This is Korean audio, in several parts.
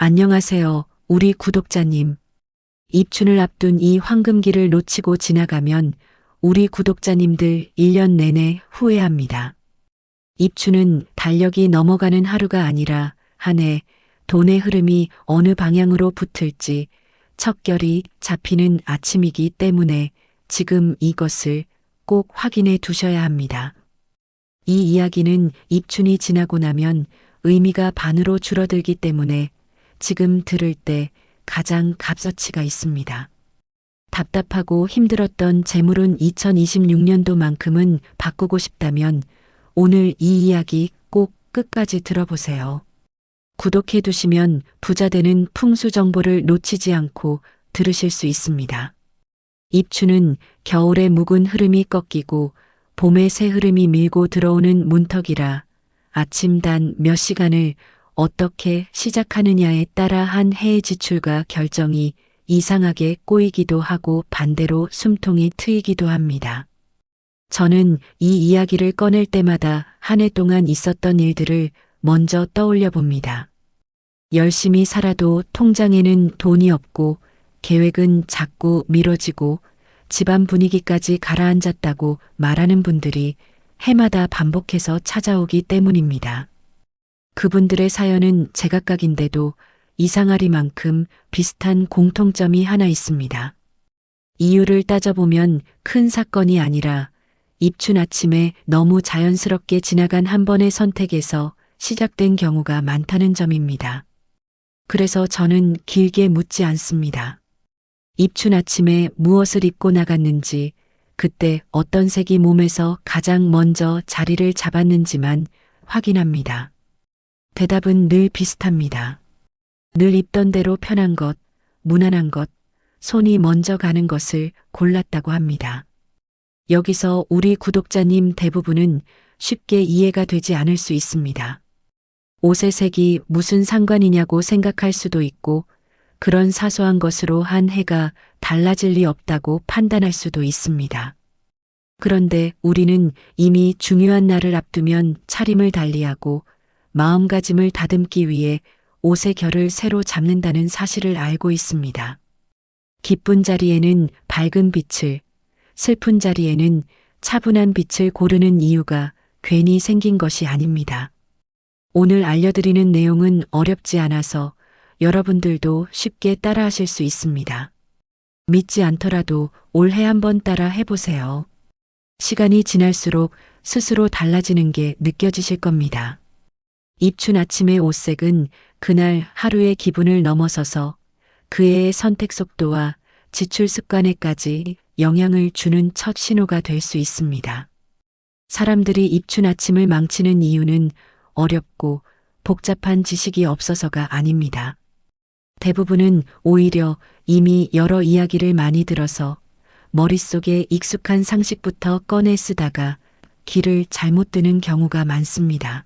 안녕하세요, 우리 구독자님. 입춘을 앞둔 이 황금기를 놓치고 지나가면 우리 구독자님들 1년 내내 후회합니다. 입춘은 달력이 넘어가는 하루가 아니라 한 해 돈의 흐름이 어느 방향으로 붙을지 척결이 잡히는 아침이기 때문에 지금 이것을 꼭 확인해 두셔야 합니다. 이 이야기는 입춘이 지나고 나면 의미가 반으로 줄어들기 때문에 지금 들을 때 가장 값어치가 있습니다. 답답하고 힘들었던 재물운 2026년도만큼은 바꾸고 싶다면 오늘 이 이야기 꼭 끝까지 들어보세요. 구독해 두시면 부자 되는 풍수 정보를 놓치지 않고 들으실 수 있습니다. 입춘은 겨울의 묵은 흐름이 꺾이고 봄의 새 흐름이 밀고 들어오는 문턱이라 아침 단 몇 시간을 어떻게 시작하느냐에 따라 한 해의 지출과 결정이 이상하게 꼬이기도 하고 반대로 숨통이 트이기도 합니다. 저는 이 이야기를 꺼낼 때마다 한 해 동안 있었던 일들을 먼저 떠올려 봅니다. 열심히 살아도 통장에는 돈이 없고 계획은 자꾸 미뤄지고 집안 분위기까지 가라앉았다고 말하는 분들이 해마다 반복해서 찾아오기 때문입니다. 그분들의 사연은 제각각인데도 이상하리만큼 비슷한 공통점이 하나 있습니다. 이유를 따져보면 큰 사건이 아니라 입춘 아침에 너무 자연스럽게 지나간 한 번의 선택에서 시작된 경우가 많다는 점입니다. 그래서 저는 길게 묻지 않습니다. 입춘 아침에 무엇을 입고 나갔는지, 그때 어떤 색이 몸에서 가장 먼저 자리를 잡았는지만 확인합니다. 대답은 늘 비슷합니다. 늘 입던 대로 편한 것, 무난한 것, 손이 먼저 가는 것을 골랐다고 합니다. 여기서 우리 구독자님 대부분은 쉽게 이해가 되지 않을 수 있습니다. 옷의 색이 무슨 상관이냐고 생각할 수도 있고 그런 사소한 것으로 한 해가 달라질 리 없다고 판단할 수도 있습니다. 그런데 우리는 이미 중요한 날을 앞두면 차림을 달리하고 마음가짐을 다듬기 위해 옷의 결을 새로 잡는다는 사실을 알고 있습니다. 기쁜 자리에는 밝은 빛을, 슬픈 자리에는 차분한 빛을 고르는 이유가 괜히 생긴 것이 아닙니다. 오늘 알려드리는 내용은 어렵지 않아서 여러분들도 쉽게 따라하실 수 있습니다. 믿지 않더라도 올해 한번 따라 해보세요. 시간이 지날수록 스스로 달라지는 게 느껴지실 겁니다. 입춘 아침의 옷색은 그날 하루의 기분을 넘어서서 그 해의 선택 속도와 지출 습관에까지 영향을 주는 첫 신호가 될 수 있습니다. 사람들이 입춘 아침을 망치는 이유는 어렵고 복잡한 지식이 없어서가 아닙니다. 대부분은 오히려 이미 여러 이야기를 많이 들어서 머릿속에 익숙한 상식부터 꺼내 쓰다가 길을 잘못 드는 경우가 많습니다.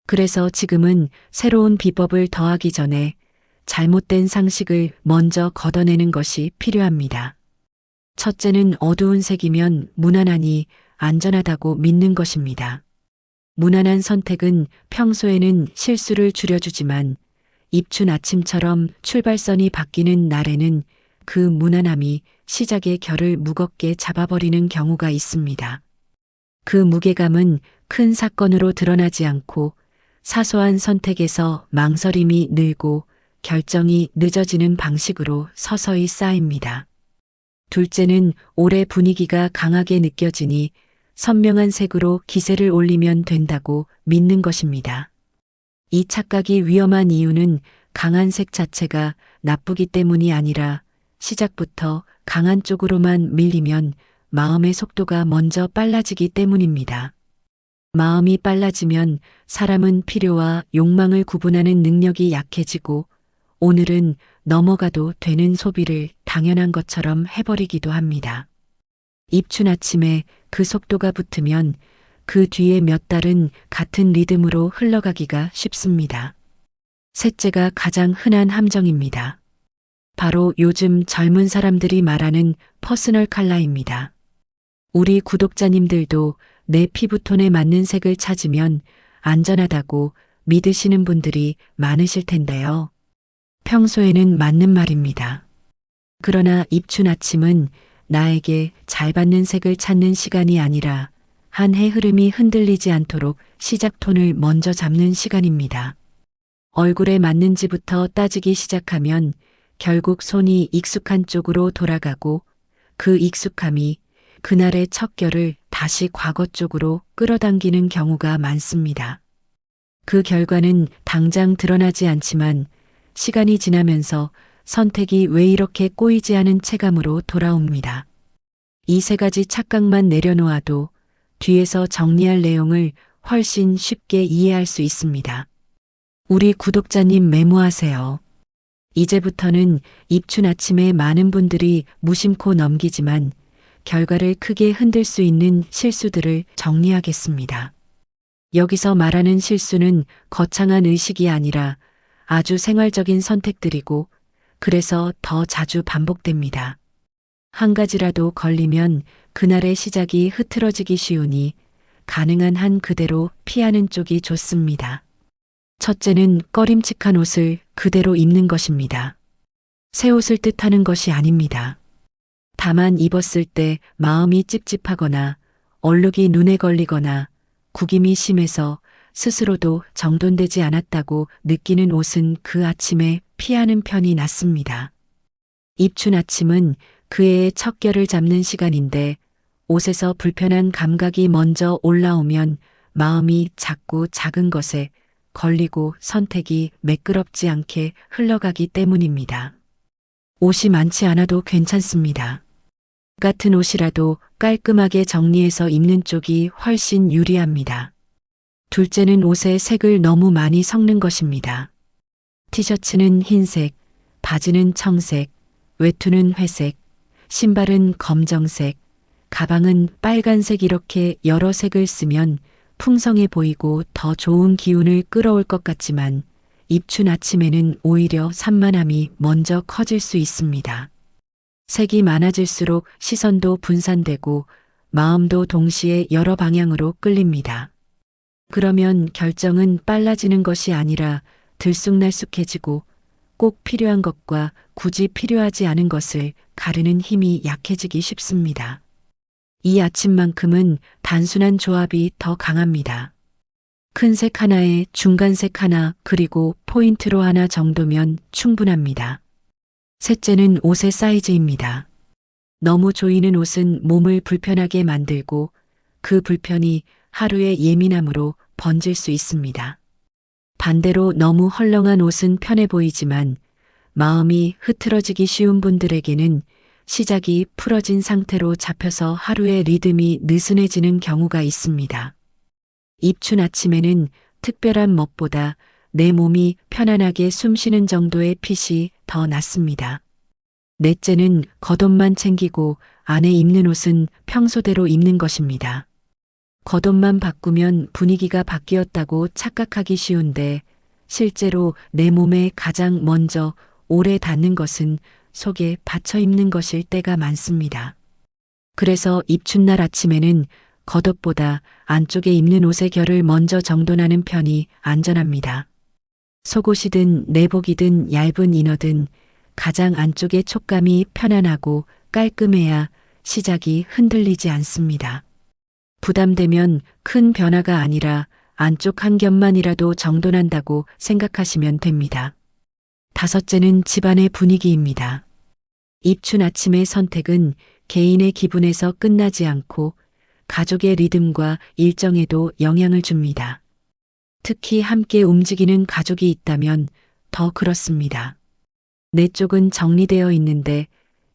그래서 지금은 새로운 비법을 더하기 전에 잘못된 상식을 먼저 걷어내는 것이 필요합니다. 첫째는 어두운 색이면 무난하니 안전하다고 믿는 것입니다. 무난한 선택은 평소에는 실수를 줄여주지만 입춘 아침처럼 출발선이 바뀌는 날에는 그 무난함이 시작의 결을 무겁게 잡아버리는 경우가 있습니다. 그 무게감은 큰 사건으로 드러나지 않고 사소한 선택에서 망설임이 늘고 결정이 늦어지는 방식으로 서서히 쌓입니다. 둘째는 올해 분위기가 강하게 느껴지니 선명한 색으로 기세를 올리면 된다고 믿는 것입니다. 이 착각이 위험한 이유는 강한 색 자체가 나쁘기 때문이 아니라 시작부터 강한 쪽으로만 밀리면 마음의 속도가 먼저 빨라지기 때문입니다. 마음이 빨라지면 사람은 필요와 욕망을 구분하는 능력이 약해지고 오늘은 넘어가도 되는 소비를 당연한 것처럼 해버리기도 합니다. 입춘 아침에 그 속도가 붙으면 그 뒤에 몇 달은 같은 리듬으로 흘러가기가 쉽습니다. 셋째가 가장 흔한 함정입니다. 바로 요즘 젊은 사람들이 말하는 퍼스널 컬러입니다. 우리 구독자님들도 내 피부톤에 맞는 색을 찾으면 안전하다고 믿으시는 분들이 많으실 텐데요. 평소에는 맞는 말입니다. 그러나 입춘 아침은 나에게 잘 받는 색을 찾는 시간이 아니라 한 해 흐름이 흔들리지 않도록 시작 톤을 먼저 잡는 시간입니다. 얼굴에 맞는지부터 따지기 시작하면 결국 손이 익숙한 쪽으로 돌아가고 그 익숙함이 그날의 척결을 다시 과거 쪽으로 끌어당기는 경우가 많습니다. 그 결과는 당장 드러나지 않지만 시간이 지나면서 선택이 왜 이렇게 꼬이지 않은 체감으로 돌아옵니다. 이 세 가지 착각만 내려놓아도 뒤에서 정리할 내용을 훨씬 쉽게 이해할 수 있습니다. 우리 구독자님 메모하세요. 이제부터는 입춘 아침에 많은 분들이 무심코 넘기지만 결과를 크게 흔들 수 있는 실수들을 정리하겠습니다. 여기서 말하는 실수는 거창한 의식이 아니라 아주 생활적인 선택들이고 그래서 더 자주 반복됩니다. 한 가지라도 걸리면 그날의 시작이 흐트러지기 쉬우니 가능한 한 그대로 피하는 쪽이 좋습니다. 첫째는 꺼림칙한 옷을 그대로 입는 것입니다. 새 옷을 뜻하는 것이 아닙니다. 다만 입었을 때 마음이 찝찝하거나 얼룩이 눈에 걸리거나 구김이 심해서 스스로도 정돈되지 않았다고 느끼는 옷은 그 아침에 피하는 편이 낫습니다. 입춘 아침은 그 해의 척결을 잡는 시간인데 옷에서 불편한 감각이 먼저 올라오면 마음이 자꾸 작은 것에 걸리고 선택이 매끄럽지 않게 흘러가기 때문입니다. 옷이 많지 않아도 괜찮습니다. 같은 옷이라도 깔끔하게 정리해서 입는 쪽이 훨씬 유리합니다. 둘째는 옷의 색을 너무 많이 섞는 것입니다. 티셔츠는 흰색, 바지는 청색, 외투는 회색, 신발은 검정색, 가방은 빨간색 이렇게 여러 색을 쓰면 풍성해 보이고 더 좋은 기운을 끌어올 것 같지만 입춘 아침에는 오히려 산만함이 먼저 커질 수 있습니다. 색이 많아질수록 시선도 분산되고 마음도 동시에 여러 방향으로 끌립니다. 그러면 결정은 빨라지는 것이 아니라 들쑥날쑥해지고 꼭 필요한 것과 굳이 필요하지 않은 것을 가르는 힘이 약해지기 쉽습니다. 이 아침만큼은 단순한 조합이 더 강합니다. 큰 색 하나에 중간색 하나 그리고 포인트로 하나 정도면 충분합니다. 셋째는 옷의 사이즈입니다. 너무 조이는 옷은 몸을 불편하게 만들고 그 불편이 하루의 예민함으로 번질 수 있습니다. 반대로 너무 헐렁한 옷은 편해 보이지만 마음이 흐트러지기 쉬운 분들에게는 시작이 풀어진 상태로 잡혀서 하루의 리듬이 느슨해지는 경우가 있습니다. 입춘 아침에는 특별한 멋보다 내 몸이 편안하게 숨쉬는 정도의 핏이 더 낫습니다. 넷째는 겉옷만 챙기고 안에 입는 옷은 평소대로 입는 것입니다. 겉옷만 바꾸면 분위기가 바뀌었다고 착각하기 쉬운데 실제로 내 몸에 가장 먼저 오래 닿는 것은 속에 받쳐 입는 것일 때가 많습니다. 그래서 입춘날 아침에는 겉옷보다 안쪽에 입는 옷의 결을 먼저 정돈하는 편이 안전합니다. 속옷이든 내복이든 얇은 이너든 가장 안쪽의 촉감이 편안하고 깔끔해야 시작이 흔들리지 않습니다. 부담되면 큰 변화가 아니라 안쪽 한 겹만이라도 정돈한다고 생각하시면 됩니다. 다섯째는 집안의 분위기입니다. 입춘 아침의 선택은 개인의 기분에서 끝나지 않고 가족의 리듬과 일정에도 영향을 줍니다. 특히 함께 움직이는 가족이 있다면 더 그렇습니다. 내 쪽은 정리되어 있는데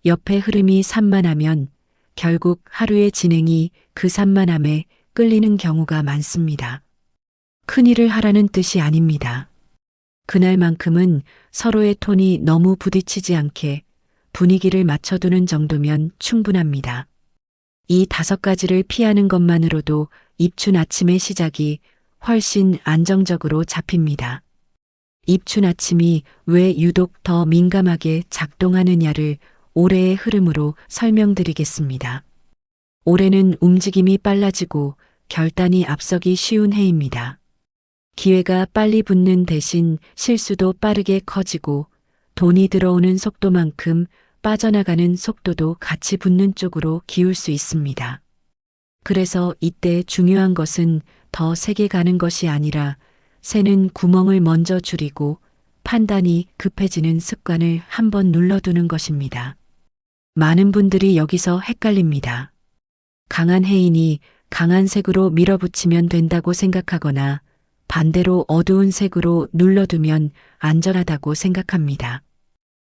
옆의 흐름이 산만하면 결국 하루의 진행이 그 산만함에 끌리는 경우가 많습니다. 큰일을 하라는 뜻이 아닙니다. 그날만큼은 서로의 톤이 너무 부딪히지 않게 분위기를 맞춰두는 정도면 충분합니다. 이 5가지를 피하는 것만으로도 입춘 아침의 시작이 훨씬 안정적으로 잡힙니다. 입춘 아침이 왜 유독 더 민감하게 작동하느냐를 올해의 흐름으로 설명드리겠습니다. 올해는 움직임이 빨라지고 결단이 앞서기 쉬운 해입니다. 기회가 빨리 붙는 대신 실수도 빠르게 커지고 돈이 들어오는 속도만큼 빠져나가는 속도도 같이 붙는 쪽으로 기울 수 있습니다. 그래서 이때 중요한 것은 더 세게 가는 것이 아니라 새는 구멍을 먼저 줄이고 판단이 급해지는 습관을 한번 눌러두는 것입니다. 많은 분들이 여기서 헷갈립니다. 강한 해인이 강한 색으로 밀어붙이면 된다고 생각하거나 반대로 어두운 색으로 눌러두면 안전하다고 생각합니다.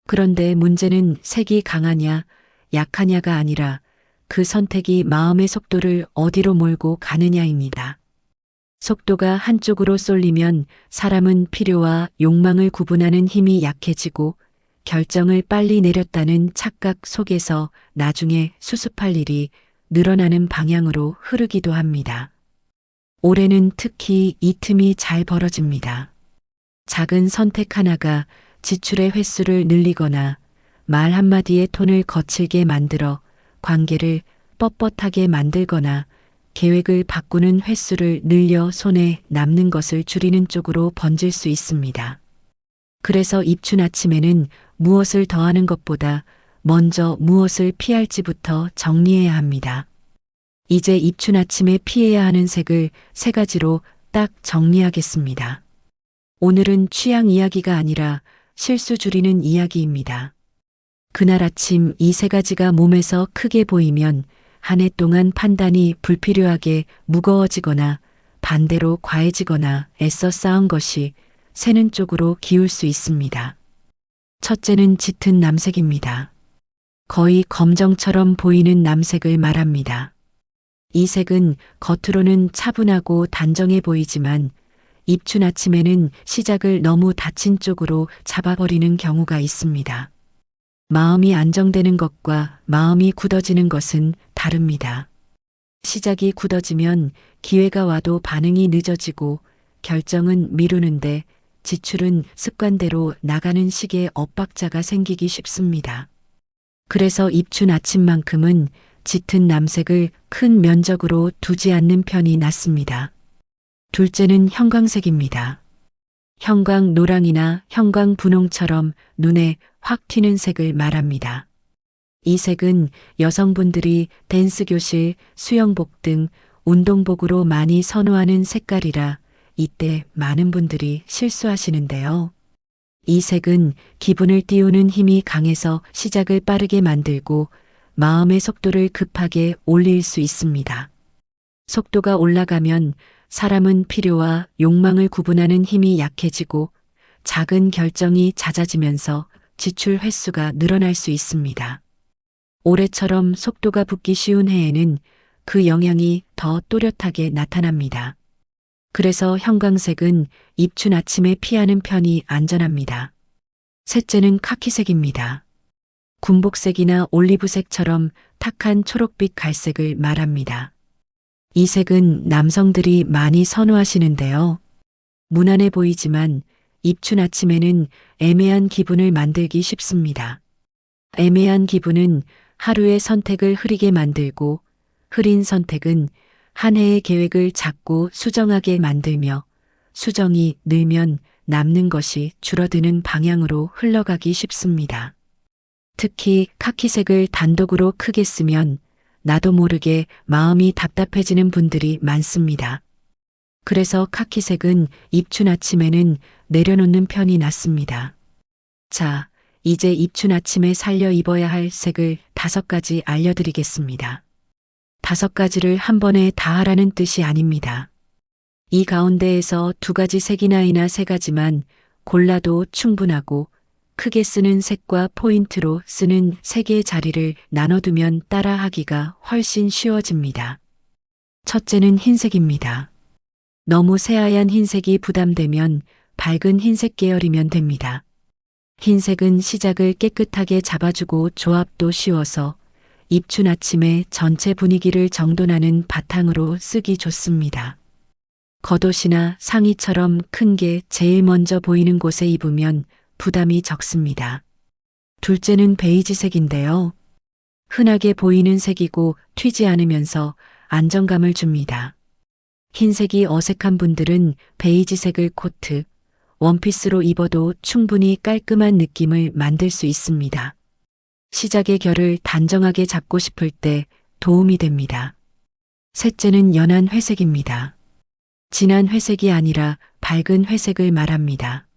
그런데 문제는 색이 강하냐, 약하냐가 아니라 그 선택이 마음의 속도를 어디로 몰고 가느냐입니다. 속도가 한쪽으로 쏠리면 사람은 필요와 욕망을 구분하는 힘이 약해지고 결정을 빨리 내렸다는 착각 속에서 나중에 수습할 일이 늘어나는 방향으로 흐르기도 합니다. 올해는 특히 이 틈이 잘 벌어집니다. 작은 선택 하나가 지출의 횟수를 늘리거나 말 한마디의 톤을 거칠게 만들어 관계를 뻣뻣하게 만들거나 계획을 바꾸는 횟수를 늘려 손에 남는 것을 줄이는 쪽으로 번질 수 있습니다. 그래서 입춘 아침에는 무엇을 더하는 것보다 먼저 무엇을 피할지부터 정리해야 합니다. 이제 입춘 아침에 피해야 하는 색을 3가지로 딱 정리하겠습니다. 오늘은 취향 이야기가 아니라 실수 줄이는 이야기입니다. 그날 아침 이 3가지가 몸에서 크게 보이면 한 해 동안 판단이 불필요하게 무거워지거나 반대로 과해지거나 애써 쌓은 것이 새는 쪽으로 기울 수 있습니다. 첫째는 짙은 남색입니다. 거의 검정처럼 보이는 남색을 말합니다. 이 색은 겉으로는 차분하고 단정해 보이지만 입춘 아침에는 시작을 너무 닫힌 쪽으로 잡아버리는 경우가 있습니다. 마음이 안정되는 것과 마음이 굳어지는 것은 다릅니다. 시작이 굳어지면 기회가 와도 반응이 늦어지고 결정은 미루는데 지출은 습관대로 나가는 식의 엇박자가 생기기 쉽습니다. 그래서 입춘 아침만큼은 짙은 남색을 큰 면적으로 두지 않는 편이 낫습니다. 둘째는 형광색입니다. 형광 노랑이나 형광 분홍처럼 눈에 확 튀는 색을 말합니다. 이 색은 여성분들이 댄스 교실, 수영복 등 운동복으로 많이 선호하는 색깔이라 이때 많은 분들이 실수하시는데요. 이 색은 기분을 띄우는 힘이 강해서 시작을 빠르게 만들고 마음의 속도를 급하게 올릴 수 있습니다. 속도가 올라가면 사람은 필요와 욕망을 구분하는 힘이 약해지고 작은 결정이 잦아지면서 지출 횟수가 늘어날 수 있습니다. 올해처럼 속도가 붙기 쉬운 해에는 그 영향이 더 또렷하게 나타납니다. 그래서 형광색은 입춘 아침에 피하는 편이 안전합니다. 셋째는 카키색입니다. 군복색이나 올리브색처럼 탁한 초록빛 갈색을 말합니다. 이 색은 남성들이 많이 선호하시는데요. 무난해 보이지만 입춘 아침에는 애매한 기분을 만들기 쉽습니다. 애매한 기분은 하루의 선택을 흐리게 만들고 흐린 선택은 한 해의 계획을 작고 수정하게 만들며 수정이 늘면 남는 것이 줄어드는 방향으로 흘러가기 쉽습니다. 특히 카키색을 단독으로 크게 쓰면 나도 모르게 마음이 답답해지는 분들이 많습니다. 그래서 카키색은 입춘 아침에는 내려놓는 편이 낫습니다. 자, 이제 입춘 아침에 살려 입어야 할 색을 5가지 알려드리겠습니다. 5가지를 한 번에 다 하라는 뜻이 아닙니다. 이 가운데에서 2가지 색이나 3가지만 골라도 충분하고 크게 쓰는 색과 포인트로 쓰는 색의 자리를 나눠두면 따라하기가 훨씬 쉬워집니다. 첫째는 흰색입니다. 너무 새하얀 흰색이 부담되면 밝은 흰색 계열이면 됩니다. 흰색은 시작을 깨끗하게 잡아주고 조합도 쉬워서 입춘 아침에 전체 분위기를 정돈하는 바탕으로 쓰기 좋습니다. 겉옷이나 상의처럼 큰 게 제일 먼저 보이는 곳에 입으면 부담이 적습니다. 둘째는 베이지색인데요. 흔하게 보이는 색이고 튀지 않으면서 안정감을 줍니다. 흰색이 어색한 분들은 베이지색을 코트, 원피스로 입어도 충분히 깔끔한 느낌을 만들 수 있습니다. 시작의 결을 단정하게 잡고 싶을 때 도움이 됩니다. 셋째는 연한 회색입니다. 진한 회색이 아니라 밝은 회색을 말합니다.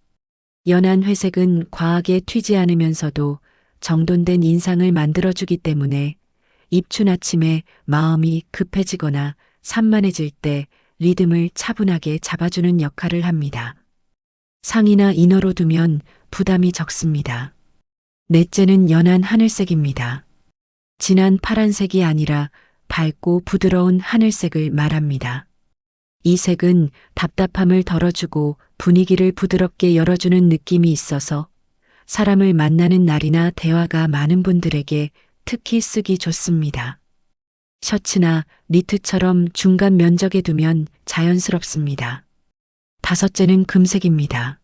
연한 회색은 과하게 튀지 않으면서도 정돈된 인상을 만들어주기 때문에 입춘 아침에 마음이 급해지거나 산만해질 때 리듬을 차분하게 잡아주는 역할을 합니다. 상의나 이너로 두면 부담이 적습니다. 넷째는 연한 하늘색입니다. 진한 파란색이 아니라 밝고 부드러운 하늘색을 말합니다. 이 색은 답답함을 덜어주고 분위기를 부드럽게 열어주는 느낌이 있어서 사람을 만나는 날이나 대화가 많은 분들에게 특히 쓰기 좋습니다. 셔츠나 니트처럼 중간 면적에 두면 자연스럽습니다. 다섯째는 금색입니다.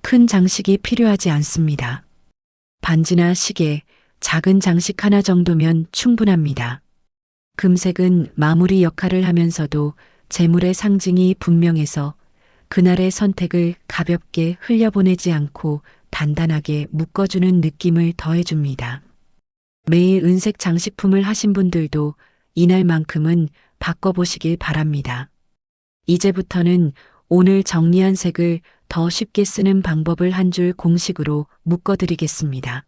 큰 장식이 필요하지 않습니다. 반지나 시계, 작은 장식 하나 정도면 충분합니다. 금색은 마무리 역할을 하면서도 재물의 상징이 분명해서 그날의 선택을 가볍게 흘려보내지 않고 단단하게 묶어주는 느낌을 더해줍니다. 매일 은색 장식품을 하신 분들도 이날만큼은 바꿔보시길 바랍니다. 이제부터는 오늘 정리한 색을 더 쉽게 쓰는 방법을 한 줄 공식으로 묶어드리겠습니다.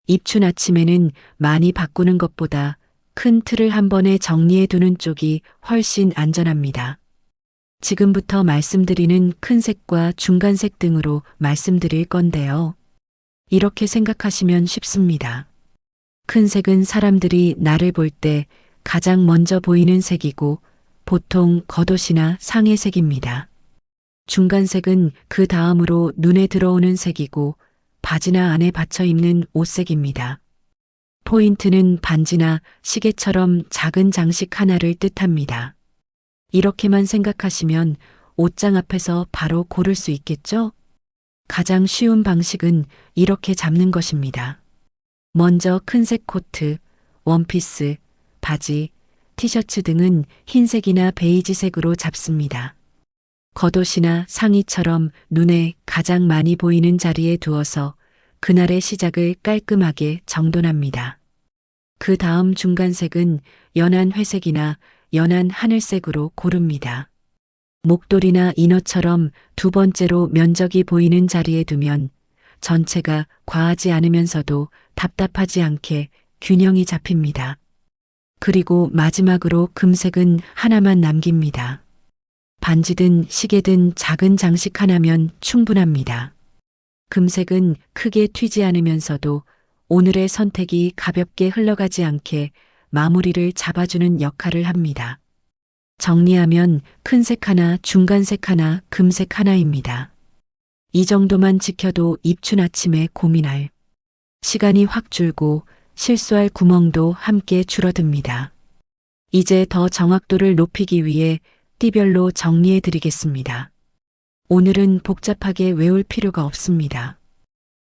입춘 아침에는 많이 바꾸는 것보다 큰 틀을 한 번에 정리해 두는 쪽이 훨씬 안전합니다. 지금부터 말씀드리는 큰 색과 중간색 등으로 말씀드릴 건데요. 이렇게 생각하시면 쉽습니다. 큰 색은 사람들이 나를 볼 때 가장 먼저 보이는 색이고 보통 겉옷이나 상의색입니다. 중간색은 그 다음으로 눈에 들어오는 색이고 바지나 안에 받쳐 입는 옷색입니다. 포인트는 반지나 시계처럼 작은 장식 하나를 뜻합니다. 이렇게만 생각하시면 옷장 앞에서 바로 고를 수 있겠죠? 가장 쉬운 방식은 이렇게 잡는 것입니다. 먼저 큰색 코트, 원피스, 바지, 티셔츠 등은 흰색이나 베이지색으로 잡습니다. 겉옷이나 상의처럼 눈에 가장 많이 보이는 자리에 두어서 그날의 시작을 깔끔하게 정돈합니다. 그 다음 중간색은 연한 회색이나 연한 하늘색으로 고릅니다. 목도리나 이너처럼 두 번째로 면적이 보이는 자리에 두면 전체가 과하지 않으면서도 답답하지 않게 균형이 잡힙니다. 그리고 마지막으로 금색은 하나만 남깁니다. 반지든 시계든 작은 장식 하나면 충분합니다. 금색은 크게 튀지 않으면서도 오늘의 선택이 가볍게 흘러가지 않게 마무리를 잡아주는 역할을 합니다. 정리하면 큰색 하나, 중간색 하나, 금색 하나입니다. 이 정도만 지켜도 입춘 아침에 고민할 시간이 확 줄고 실수할 구멍도 함께 줄어듭니다. 이제 더 정확도를 높이기 위해 띠별로 정리해 드리겠습니다. 오늘은 복잡하게 외울 필요가 없습니다.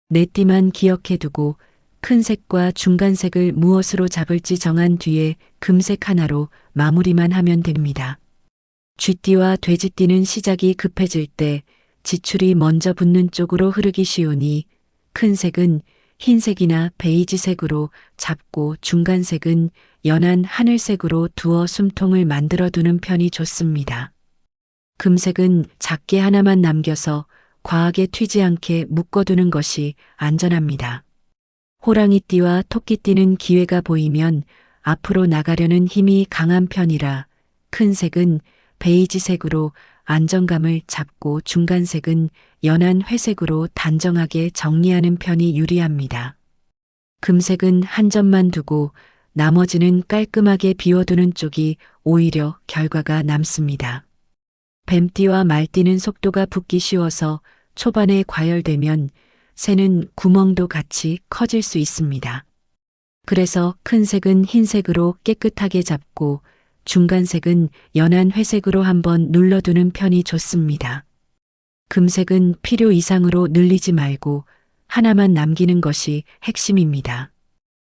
네 띠만 기억해 두고 큰 색과 중간색을 무엇으로 잡을지 정한 뒤에 금색 하나로 마무리만 하면 됩니다. 쥐띠와 돼지띠는 시작이 급해질 때 지출이 먼저 붙는 쪽으로 흐르기 쉬우니 큰 색은 흰색이나 베이지색으로 잡고 중간색은 연한 하늘색으로 두어 숨통을 만들어 두는 편이 좋습니다. 금색은 작게 하나만 남겨서 과하게 튀지 않게 묶어두는 것이 안전합니다. 호랑이띠와 토끼띠는 기회가 보이면 앞으로 나가려는 힘이 강한 편이라 큰 색은 베이지색으로 안정감을 잡고 중간색은 연한 회색으로 단정하게 정리하는 편이 유리합니다. 금색은 한 점만 두고 나머지는 깔끔하게 비워두는 쪽이 오히려 결과가 남습니다. 뱀띠와 말띠는 속도가 붙기 쉬워서 초반에 과열되면 새는 구멍도 같이 커질 수 있습니다. 그래서 큰 색은 흰색으로 깨끗하게 잡고 중간색은 연한 회색으로 한번 눌러두는 편이 좋습니다. 금색은 필요 이상으로 늘리지 말고 하나만 남기는 것이 핵심입니다.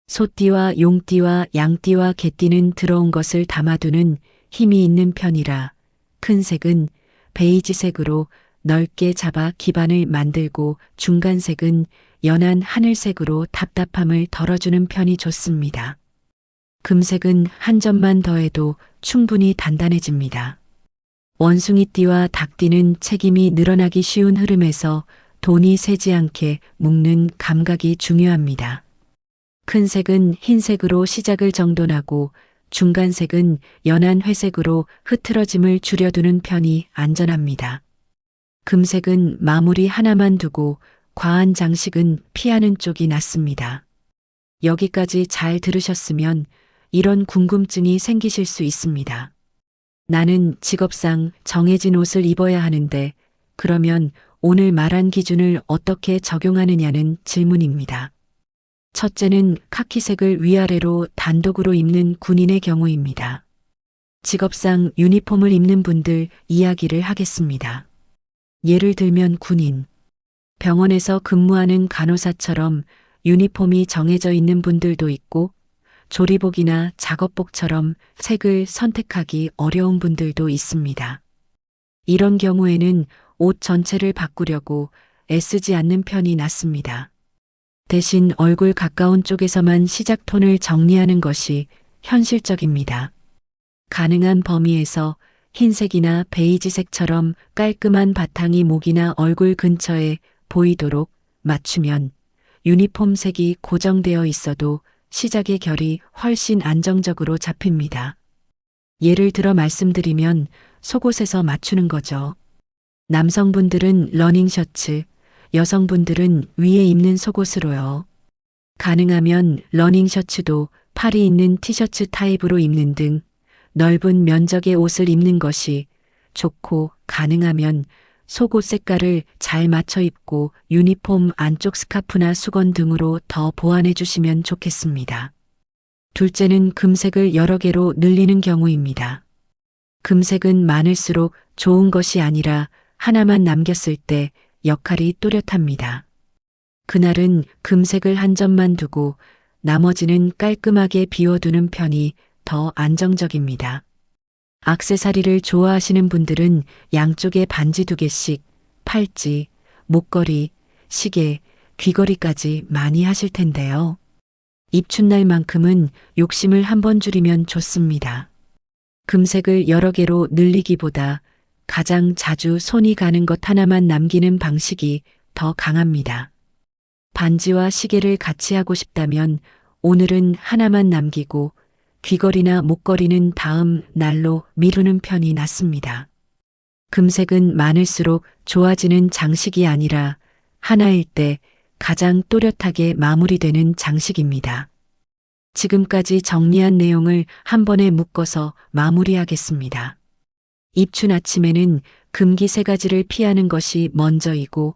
소띠와 용띠와 양띠와 개띠는 들어온 것을 담아두는 힘이 있는 편이라 큰 색은 베이지색으로 넓게 잡아 기반을 만들고 중간색은 연한 하늘색으로 답답함을 덜어주는 편이 좋습니다. 금색은 한 점만 더해도 충분히 단단해집니다. 원숭이띠와 닭띠는 책임이 늘어나기 쉬운 흐름에서 돈이 새지 않게 묶는 감각이 중요합니다. 큰 색은 흰색으로 시작을 정돈하고 중간색은 연한 회색으로 흐트러짐을 줄여두는 편이 안전합니다. 금색은 마무리 하나만 두고 과한 장식은 피하는 쪽이 낫습니다. 여기까지 잘 들으셨으면 이런 궁금증이 생기실 수 있습니다. 나는 직업상 정해진 옷을 입어야 하는데 그러면 오늘 말한 기준을 어떻게 적용하느냐는 질문입니다. 첫째는 카키색을 위아래로 단독으로 입는 군인의 경우입니다. 직업상 유니폼을 입는 분들 이야기를 하겠습니다. 예를 들면 군인, 병원에서 근무하는 간호사처럼 유니폼이 정해져 있는 분들도 있고 조리복이나 작업복처럼 색을 선택하기 어려운 분들도 있습니다. 이런 경우에는 옷 전체를 바꾸려고 애쓰지 않는 편이 낫습니다. 대신 얼굴 가까운 쪽에서만 시작 톤을 정리하는 것이 현실적입니다. 가능한 범위에서 흰색이나 베이지색처럼 깔끔한 바탕이 목이나 얼굴 근처에 보이도록 맞추면 유니폼 색이 고정되어 있어도 시작의 결이 훨씬 안정적으로 잡힙니다. 예를 들어 말씀드리면 속옷에서 맞추는 거죠. 남성분들은 러닝 셔츠, 여성분들은 위에 입는 속옷으로요. 가능하면 러닝 셔츠도 팔이 있는 티셔츠 타입으로 입는 등 넓은 면적의 옷을 입는 것이 좋고 가능하면 속옷 색깔을 잘 맞춰 입고 유니폼 안쪽 스카프나 수건 등으로 더 보완해 주시면 좋겠습니다. 둘째는 금색을 여러 개로 늘리는 경우입니다. 금색은 많을수록 좋은 것이 아니라 하나만 남겼을 때 역할이 또렷합니다. 그날은 금색을 한 점만 두고 나머지는 깔끔하게 비워두는 편이 더 안정적입니다. 액세서리를 좋아하시는 분들은 양쪽에 반지 2개씩, 팔찌, 목걸이, 시계, 귀걸이까지 많이 하실 텐데요. 입춘날만큼은 욕심을 한번 줄이면 좋습니다. 금색을 여러 개로 늘리기보다 가장 자주 손이 가는 것 하나만 남기는 방식이 더 강합니다. 반지와 시계를 같이 하고 싶다면 오늘은 하나만 남기고 귀걸이나 목걸이는 다음 날로 미루는 편이 낫습니다. 금색은 많을수록 좋아지는 장식이 아니라 하나일 때 가장 또렷하게 마무리되는 장식입니다. 지금까지 정리한 내용을 한 번에 묶어서 마무리하겠습니다. 입춘 아침에는 금기 3가지를 피하는 것이 먼저이고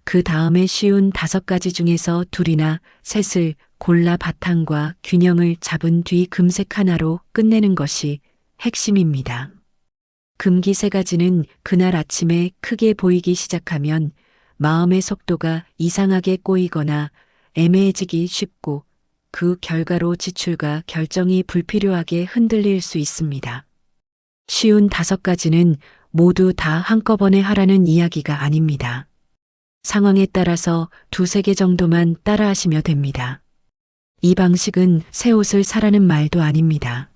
그 다음에 쉬운 5가지 중에서 2이나 3을 골라 바탕과 균형을 잡은 뒤 금색 하나로 끝내는 것이 핵심입니다. 금기 3가지는 그날 아침에 크게 보이기 시작하면 마음의 속도가 이상하게 꼬이거나 애매해지기 쉽고 그 결과로 지출과 결정이 불필요하게 흔들릴 수 있습니다. 쉬운 5가지는 모두 다 한꺼번에 하라는 이야기가 아닙니다. 상황에 따라서 2-3개 정도만 따라하시면 됩니다. 이 방식은 새 옷을 사라는 말도 아닙니다.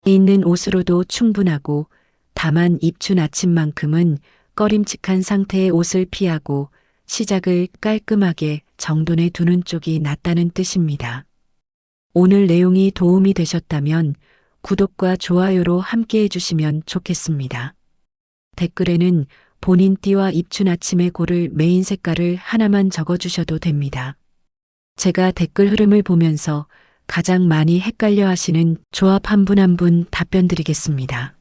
있는 옷으로도 충분하고 다만 입춘 아침만큼은 꺼림칙한 상태의 옷을 피하고 시작을 깔끔하게 정돈해 두는 쪽이 낫다는 뜻입니다. 오늘 내용이 도움이 되셨다면 구독과 좋아요로 함께 해주시면 좋겠습니다. 댓글에는 본인 띠와 입춘 아침에 고를 메인 색깔을 하나만 적어주셔도 됩니다. 제가 댓글 흐름을 보면서 가장 많이 헷갈려 하시는 조합 한 분 한 분 답변 드리겠습니다.